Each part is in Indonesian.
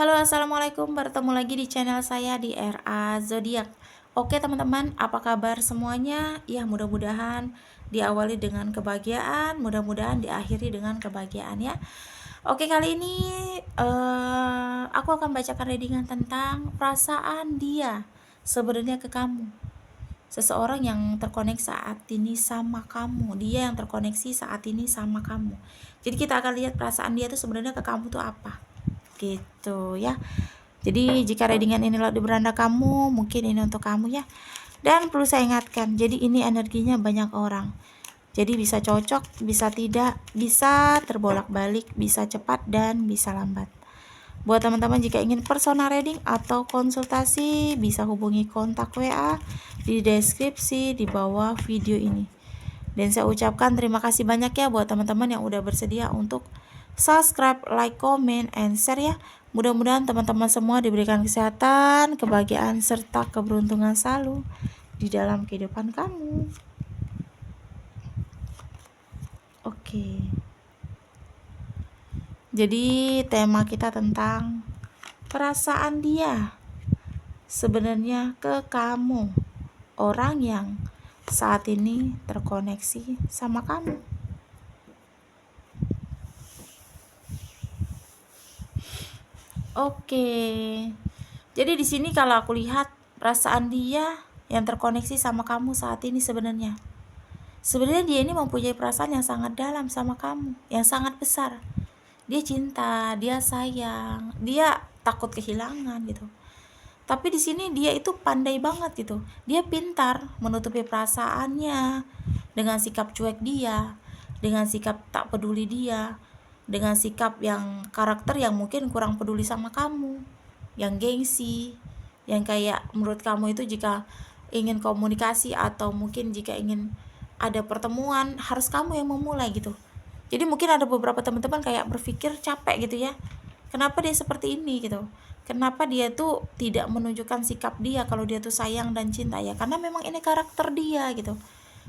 Halo, assalamualaikum. Bertemu lagi di channel saya di RA Zodiak. Oke, teman-teman, apa kabar semuanya? Ya, mudah-mudahan diawali dengan kebahagiaan, mudah-mudahan diakhiri dengan kebahagiaan ya. Oke, kali ini aku akan bacakan readingan tentang perasaan dia sebenarnya ke kamu. Seseorang yang terkoneksi saat ini sama kamu, dia yang terkoneksi saat ini sama kamu. Jadi kita akan lihat perasaan dia tuh sebenarnya ke kamu tuh apa, gitu ya. Jadi jika readingan ini di beranda kamu, mungkin ini untuk kamu ya. Dan perlu saya ingatkan, jadi ini energinya banyak orang. Jadi bisa cocok, bisa tidak, bisa terbolak-balik, bisa cepat dan bisa lambat. Buat teman-teman jika ingin personal reading atau konsultasi, bisa hubungi kontak WA di deskripsi di bawah video ini. Dan saya ucapkan terima kasih banyak ya buat teman-teman yang udah bersedia untuk subscribe, like, comment, and share ya. Mudah-mudahan teman-teman semua diberikan kesehatan, kebahagiaan, serta keberuntungan selalu di dalam kehidupan kamu. Oke. Jadi tema kita tentang perasaan dia sebenarnya ke kamu, orang yang saat ini terkoneksi sama kamu. Oke. Jadi di sini kalau aku lihat perasaan dia yang terkoneksi sama kamu saat ini sebenarnya dia ini mempunyai perasaan yang sangat dalam sama kamu, yang sangat besar. Dia cinta, dia sayang, dia takut kehilangan gitu. Tapi di sini dia itu pandai banget gitu. Dia pintar menutupi perasaannya dengan sikap cuek dia, dengan sikap tak peduli dia, dengan sikap yang karakter yang mungkin kurang peduli sama kamu, yang gengsi, yang kayak menurut kamu itu jika ingin komunikasi atau mungkin jika ingin ada pertemuan harus kamu yang memulai gitu. Jadi mungkin ada beberapa teman-teman kayak berpikir capek gitu ya, kenapa dia seperti ini gitu, kenapa dia tuh tidak menunjukkan sikap dia kalau dia tuh sayang dan cinta ya, karena memang ini karakter dia gitu.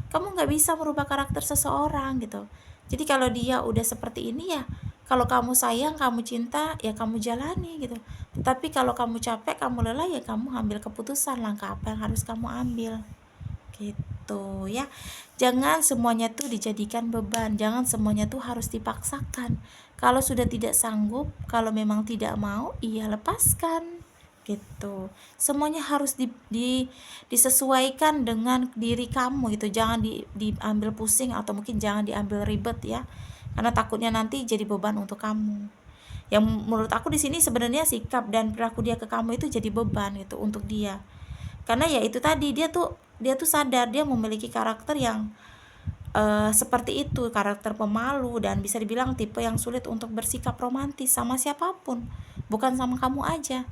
Kamu nggak bisa merubah karakter seseorang gitu. Jadi kalau dia udah seperti ini ya, kalau kamu sayang, kamu cinta, ya kamu jalani gitu. Tetapi kalau kamu capek, kamu lelah, ya kamu ambil keputusan langkah apa yang harus kamu ambil. Gitu ya. Jangan semuanya tuh dijadikan beban, jangan semuanya tuh harus dipaksakan. Kalau sudah tidak sanggup, kalau memang tidak mau, iya lepaskan. Gitu. Semuanya harus disesuaikan dengan diri kamu gitu. Jangan diambil pusing atau mungkin jangan diambil ribet ya. Karena takutnya nanti jadi beban untuk kamu. Yang menurut aku di sini sebenarnya sikap dan perilaku dia ke kamu itu jadi beban gitu untuk dia. Karena ya itu tadi dia tuh sadar dia memiliki karakter yang seperti itu, karakter pemalu dan bisa dibilang tipe yang sulit untuk bersikap romantis sama siapapun, bukan sama kamu aja.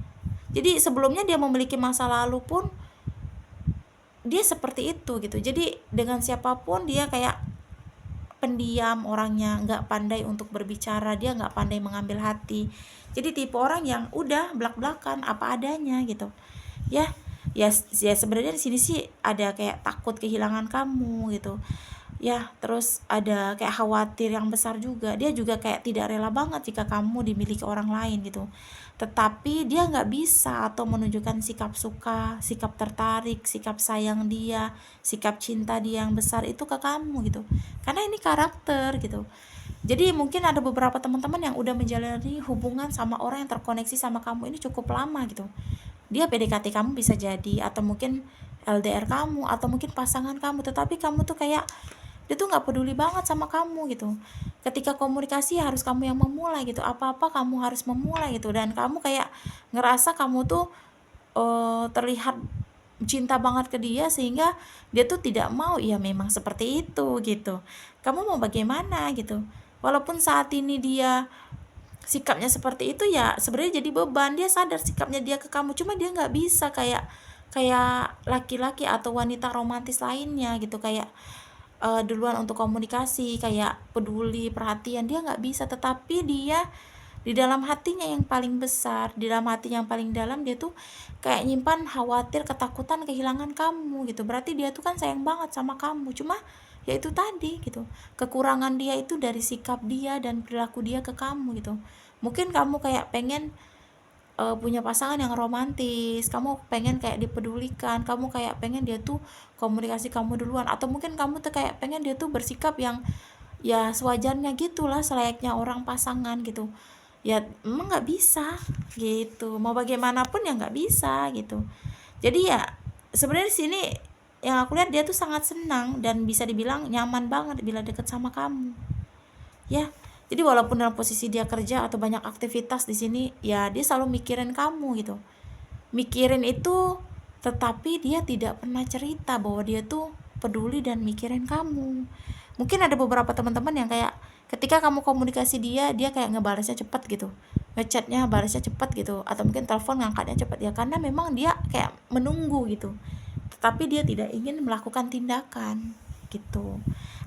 Jadi sebelumnya dia memiliki masa lalu pun dia seperti itu gitu. Jadi dengan siapapun dia kayak pendiam orangnya, nggak pandai untuk berbicara, dia nggak pandai mengambil hati. Jadi tipe orang yang udah belak-belakan apa adanya gitu. Ya, ya sebenarnya di sini sih ada kayak takut kehilangan kamu gitu ya, terus ada kayak khawatir yang besar juga. Dia juga kayak tidak rela banget jika kamu dimiliki orang lain gitu, tetapi dia nggak bisa atau menunjukkan sikap suka, sikap tertarik, sikap sayang dia, sikap cinta dia yang besar itu ke kamu gitu, karena ini karakter gitu. Jadi mungkin ada beberapa teman-teman yang udah menjalani hubungan sama orang yang terkoneksi sama kamu ini cukup lama gitu. Dia PDKT kamu bisa jadi, atau mungkin LDR kamu, atau mungkin pasangan kamu, tetapi kamu tuh kayak dia tuh nggak peduli banget sama kamu gitu. Ketika komunikasi harus kamu yang memulai gitu, apa-apa kamu harus memulai gitu, dan kamu kayak ngerasa kamu tuh terlihat cinta banget ke dia sehingga dia tuh tidak mau, ya memang seperti itu gitu. Kamu mau bagaimana gitu, walaupun saat ini dia sikapnya seperti itu ya sebenarnya jadi beban. Dia sadar sikapnya dia ke kamu, cuma dia nggak bisa kayak kayak laki-laki atau wanita romantis lainnya gitu, kayak duluan untuk komunikasi, kayak peduli perhatian, dia nggak bisa. Tetapi dia di dalam hatinya yang paling besar, di dalam hati yang paling dalam, dia tuh kayak nyimpan khawatir, ketakutan kehilangan kamu gitu. Berarti dia tuh kan sayang banget sama kamu, cuma ya itu tadi gitu, kekurangan dia itu dari sikap dia dan perilaku dia ke kamu gitu. Mungkin kamu kayak pengen punya pasangan yang romantis, kamu pengen kayak dipedulikan, kamu kayak pengen dia tuh komunikasi kamu duluan, atau mungkin kamu tuh kayak pengen dia tuh bersikap yang ya sewajarnya gitulah, selayaknya orang pasangan gitu. Ya emang nggak bisa gitu, mau bagaimanapun ya nggak bisa gitu. Jadi ya sebenarnya di sini yang aku lihat dia tuh sangat senang dan bisa dibilang nyaman banget bila deket sama kamu ya. Jadi walaupun dalam posisi dia kerja atau banyak aktivitas di sini, ya dia selalu mikirin kamu gitu. Mikirin itu, tetapi dia tidak pernah cerita bahwa dia tuh peduli dan mikirin kamu. Mungkin ada beberapa teman-teman yang kayak ketika kamu komunikasi dia kayak ngebalasnya cepat gitu. Ngechatnya balasnya cepat gitu, atau mungkin telepon ngangkatnya cepat ya, karena memang dia kayak menunggu gitu. Tetapi dia tidak ingin melakukan tindakan gitu.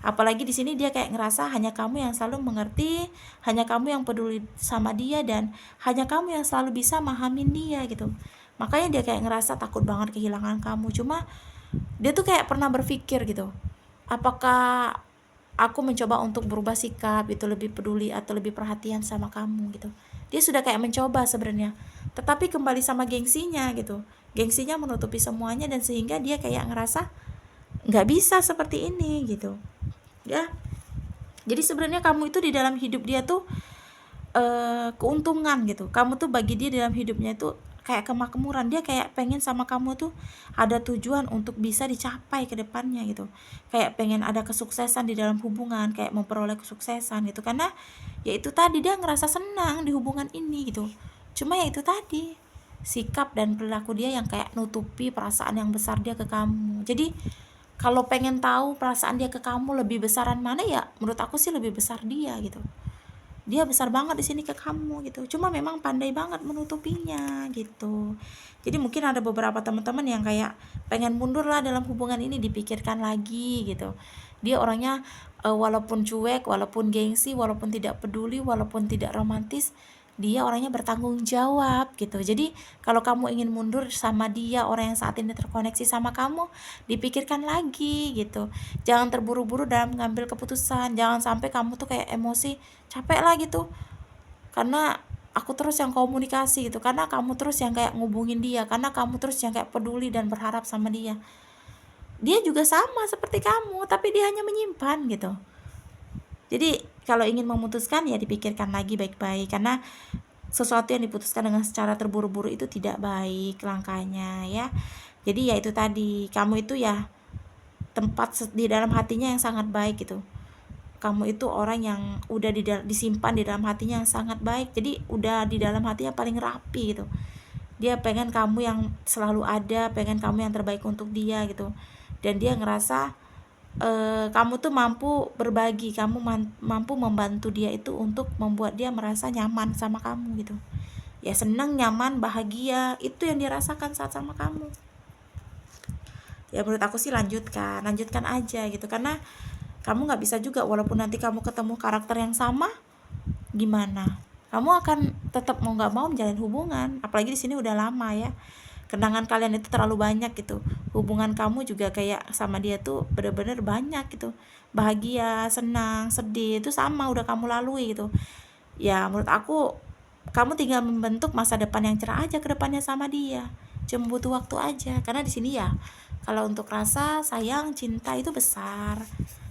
Apalagi di sini dia kayak ngerasa hanya kamu yang selalu mengerti, hanya kamu yang peduli sama dia, dan hanya kamu yang selalu bisa mahamin dia gitu. Makanya dia kayak ngerasa takut banget kehilangan kamu. Cuma dia tuh kayak pernah berpikir gitu, apakah aku mencoba untuk berubah sikap itu lebih peduli atau lebih perhatian sama kamu gitu. Dia sudah kayak mencoba sebenarnya, tetapi kembali sama gengsinya gitu. Gengsinya menutupi semuanya, dan sehingga dia kayak ngerasa nggak bisa seperti ini gitu ya. Jadi sebenarnya kamu itu di dalam hidup dia tuh keuntungan gitu. Kamu tuh bagi dia dalam hidupnya itu kayak kemakmuran. Dia kayak pengen sama kamu tuh ada tujuan untuk bisa dicapai ke depannya gitu. Kayak pengen ada kesuksesan di dalam hubungan, kayak memperoleh kesuksesan gitu. Karena ya itu tadi, dia ngerasa senang di hubungan ini gitu. Cuma ya itu tadi, sikap dan perilaku dia yang kayak nutupi perasaan yang besar dia ke kamu. Jadi kalau pengen tahu perasaan dia ke kamu lebih besaran mana, ya menurut aku sih lebih besar dia gitu. Dia besar banget di sini ke kamu gitu. Cuma memang pandai banget menutupinya gitu. Jadi mungkin ada beberapa teman-teman yang kayak pengen mundur lah dalam hubungan ini, dipikirkan lagi gitu. Dia orangnya walaupun cuek, walaupun gengsi, walaupun tidak peduli, walaupun tidak romantis, dia orangnya bertanggung jawab gitu. Jadi kalau kamu ingin mundur sama dia, orang yang saat ini terkoneksi sama kamu, dipikirkan lagi gitu. Jangan terburu-buru dalam mengambil keputusan. Jangan sampai kamu tuh kayak emosi, capek lah gitu, karena aku terus yang komunikasi gitu, karena kamu terus yang kayak ngubungin dia, karena kamu terus yang kayak peduli dan berharap sama dia. Dia juga sama seperti kamu, tapi dia hanya menyimpan gitu. Jadi kalau ingin memutuskan ya dipikirkan lagi baik-baik, karena sesuatu yang diputuskan dengan secara terburu-buru itu tidak baik langkahnya ya. Jadi ya itu tadi, kamu itu ya tempat di dalam hatinya yang sangat baik gitu. Kamu itu orang yang udah disimpan di dalam hatinya yang sangat baik. Jadi udah di dalam hatinya paling rapi gitu. Dia pengen kamu yang selalu ada, pengen kamu yang terbaik untuk dia gitu. Dan dia ngerasa kamu tuh mampu berbagi, kamu mampu membantu dia itu untuk membuat dia merasa nyaman sama kamu gitu. Ya seneng, nyaman, bahagia, itu yang dirasakan saat sama kamu. Ya menurut aku sih lanjutkan aja gitu, karena kamu nggak bisa juga, walaupun nanti kamu ketemu karakter yang sama, gimana? Kamu akan tetap mau nggak mau menjalin hubungan, apalagi di sini udah lama ya. Kenangan kalian itu terlalu banyak gitu. Hubungan kamu juga kayak sama dia tuh bener-bener banyak gitu. Bahagia, senang, sedih itu sama udah kamu lalui gitu. Ya menurut aku kamu tinggal membentuk masa depan yang cerah aja ke depannya sama dia. Cuma butuh waktu aja. Karena di sini ya kalau untuk rasa sayang, cinta itu besar.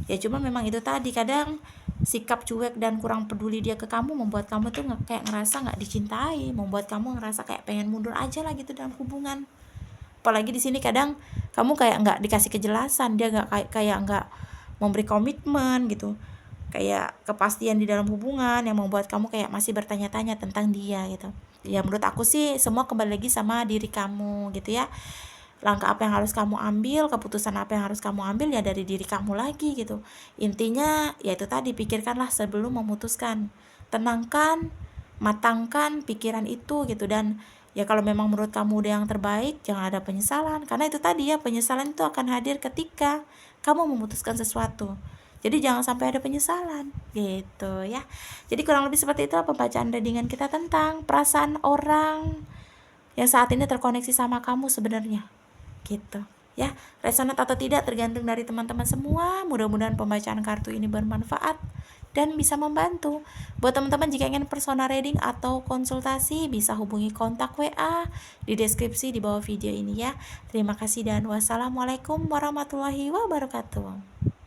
Ya cuma memang itu tadi, kadang sikap cuek dan kurang peduli dia ke kamu membuat kamu tuh kayak ngerasa nggak dicintai, membuat kamu ngerasa kayak pengen mundur aja lah gitu dalam hubungan. Apalagi di sini kadang kamu kayak nggak dikasih kejelasan, dia nggak kayak nggak memberi komitmen gitu, kayak kepastian di dalam hubungan yang membuat kamu kayak masih bertanya-tanya tentang dia gitu. Ya menurut aku sih semua kembali lagi sama diri kamu gitu ya. Langkah apa yang harus kamu ambil, keputusan apa yang harus kamu ambil ya dari diri kamu lagi gitu. Intinya ya itu tadi, pikirkanlah sebelum memutuskan. Tenangkan, matangkan pikiran itu gitu. Dan ya kalau memang menurut kamu udah yang terbaik, jangan ada penyesalan. Karena itu tadi ya, penyesalan itu akan hadir ketika kamu memutuskan sesuatu. Jadi jangan sampai ada penyesalan gitu ya. Jadi kurang lebih seperti itu pembacaan readingan kita tentang perasaan orang yang saat ini terkoneksi sama kamu sebenarnya gitu ya. Resonat atau tidak tergantung dari teman-teman semua. Mudah-mudahan pembacaan kartu ini bermanfaat. dan bisa membantu. Buat teman-teman jika ingin personal reading atau konsultasi, bisa hubungi kontak WA di deskripsi di bawah video ini ya. Terima kasih dan wassalamualaikum warahmatullahi wabarakatuh.